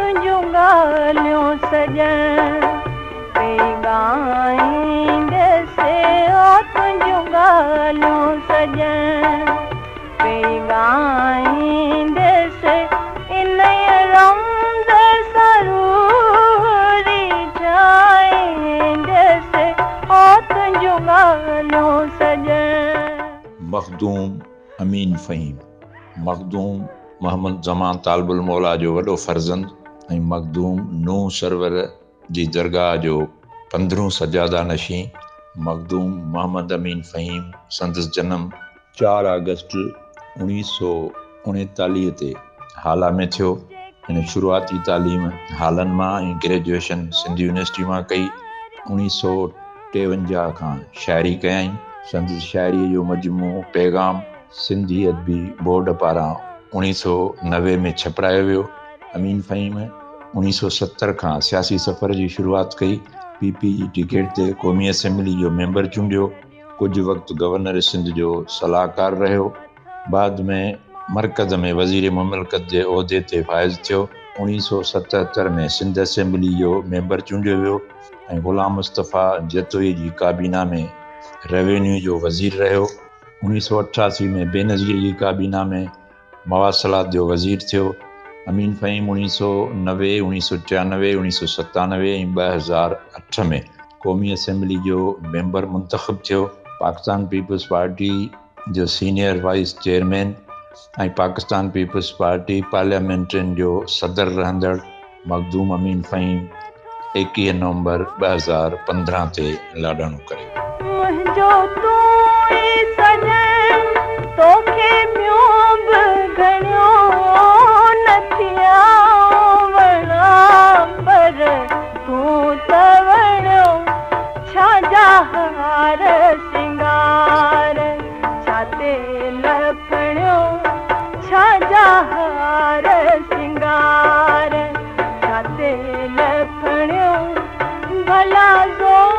तुंहिंजूं ॻाल्हियूं सॼण पे ॻाईंदसि ओ तुंहिंजूं ॻाल्हियूं सॼण पे ॻाईंदसि इन रंग सरूरी ठाहींदसि ओ तुंहिंजूं ॻाल्हियूं सॼण। मखदूम अमीन फ़हीम। मखदूम मोहम्मद ज़मान तालिबुल मौला जो वॾो फर्ज़ंद ऐं मखदूम नूह सरवर जी दरगाह जो 15 सजादा नशीं। मखदूम मोहम्मद अमीन फ़हीम संदसि जनम 4 अगस्त 1939 ते हाला में थियो। हिन शुरूआती तालीम हालनि मां ऐं ग्रेजुएशन सिंध यूनिवर्सिटी मां कई। 1953 खां शाइरी कयईं। संदसि शाइरीअ जो मजमू पैगाम सिंधी अदबी बोर्ड पारां 1990 में छपरायो वियो। अमीन फ़हीम 1970 खां सियासी सफ़र जी शुरूआत कई। PP जी टिकट ते क़ौमी असेंबली जो मेंबर चूंडियो। कुझु वक़्तु गवर्नर सिंध जो सलाहकार रहियो। बाद में मरकज़ में वज़ीर मुमलकत जे उहिदे ते फ़ाइज़ थियो। 1977 में सिंध असेंबली जो मेंबर चूंडियो वियो ऐं ग़ुलाम मुस्तफ़ा जतोई जी काबीना में रेवेन्यू जो वज़ीर रहियो। 1988 में बेनज़ीर जी काबीना में मवासलात जो वज़ीर थियो। अमीन फ़हीम 1990, 1993, 1997 ऐं 2008 में क़ौमी असेंबली जो मेंबर मुंतख़ब थियो। पाकिस्तान पीपल्स पार्टी जो सीनियर वाइस चेयरमैन ऐं पाकिस्तान पीपल्स पार्टी पार्लियामेंट्रियन जो सदर रहंदड़ मखदूम अमीन फ़हीम 21 नवंबर 2015 ते लाॾाणो करे। मुंहिंजो तूं ई सॼण तोखे ॿियूं बि घणियूं न थिया वणा पर तूं त वणियो छाजा हार सिंगार छाते लफणियो छाजा हार सिंगार छाते लफणियो भला ज़ोर